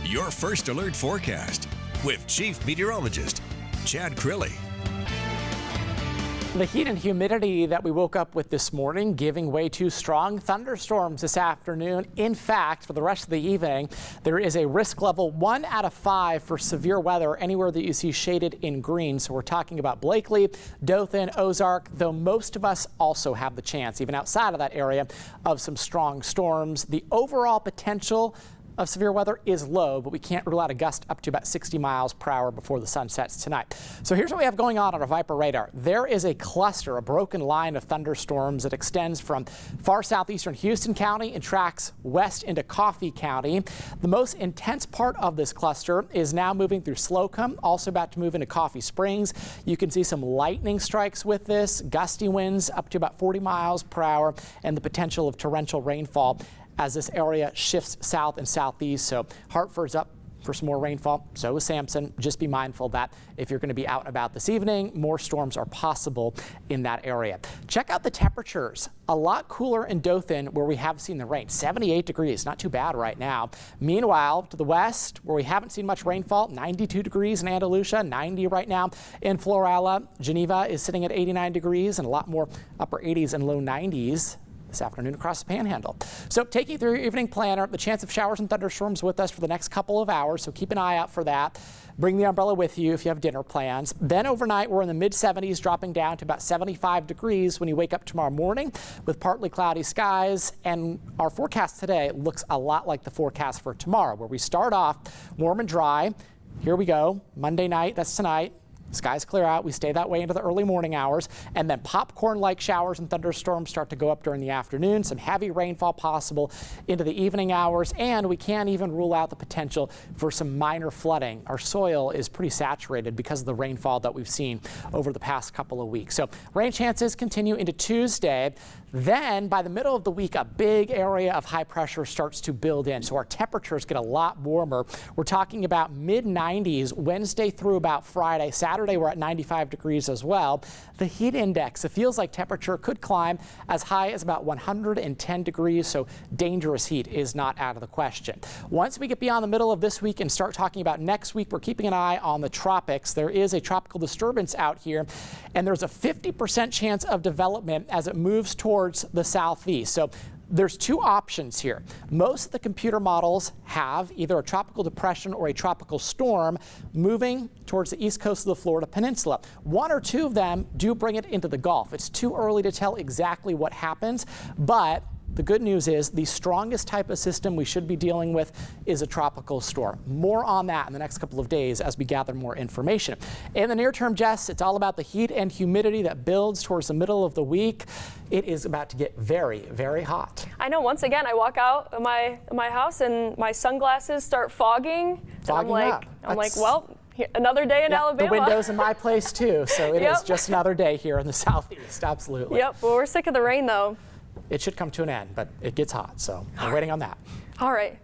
Your first alert forecast with Chief Meteorologist Chad Crilly. The heat and humidity that we woke up with this morning giving way to strong thunderstorms this afternoon. In fact, for the rest of the evening, there is a risk level 1 out of 5 for severe weather anywhere that you see shaded in green. So we're talking about Blakely, Dothan, Ozark, though most of us also have the chance, even outside of that area, of some strong storms. The overall potential of severe weather is low, but we can't rule out a gust up to about 60 miles per hour before the sun sets tonight. So here's what we have going on our Viper radar. There is a cluster, a broken line of thunderstorms that extends from far southeastern Houston County and tracks west into Coffee County. The most intense part of this cluster is now moving through Slocum, also about to move into Coffee Springs. You can see some lightning strikes with this, gusty winds up to about 40 miles per hour, and the potential of torrential rainfall as this area shifts south and southeast. So Hartford's up for some more rainfall. So is Sampson. Just be mindful that if you're going to be out and about this evening, more storms are possible in that area. Check out the temperatures. A lot cooler in Dothan where we have seen the rain. 78 degrees, not too bad right now. Meanwhile, to the west where we haven't seen much rainfall, 92 degrees in Andalusia, 90 right now in Florala. Geneva is sitting at 89 degrees and a lot more upper 80s and low 90s this afternoon across the Panhandle. So take you through your evening planner. The chance of showers and thunderstorms with us for the next couple of hours, so keep an eye out for that. Bring the umbrella with you if you have dinner plans. Then overnight, we're in the mid-70s, dropping down to about 75 degrees when you wake up tomorrow morning with partly cloudy skies. And our forecast today looks a lot like the forecast for tomorrow, where we start off warm and dry. Here we go. Monday night, that's tonight. Skies clear out. We stay that way into the early morning hours, and then popcorn-like showers and thunderstorms start to go up during the afternoon. Some heavy rainfall possible into the evening hours, and we can't even rule out the potential for some minor flooding. Our soil is pretty saturated because of the rainfall that we've seen over the past couple of weeks. So rain chances continue into Tuesday. Then by the middle of the week, a big area of high pressure starts to build in. So our temperatures get a lot warmer. We're talking about mid-90s Wednesday through about Friday. Saturday, we're at 95 degrees as well. The heat index, it feels like temperature could climb as high as about 110 degrees. So dangerous heat is not out of the question. Once we get beyond the middle of this week and start talking about next week, we're keeping an eye on the tropics. There is a tropical disturbance out here, and there's a 50% chance of development as it moves towards the southeast. So there's two options here. Most of the computer models have either a tropical depression or a tropical storm moving towards the east coast of the Florida Peninsula. One or two of them do bring it into the Gulf. It's too early to tell exactly what happens, but the good news is the strongest type of system we should be dealing with is a tropical storm. More on that in the next couple of days as we gather more information. In the near term, Jess, it's all about the heat and humidity that builds towards the middle of the week. It is about to get very, very hot. I know. Once again, I walk out of my house and my sunglasses start fogging. Fogging up. I'm like, well, another day in Alabama. The windows in my place too, so it is just another day here in the southeast. Absolutely. Yep. Well, we're sick of the rain though. It should come to an end, but it gets hot, so we're waiting on that. All right.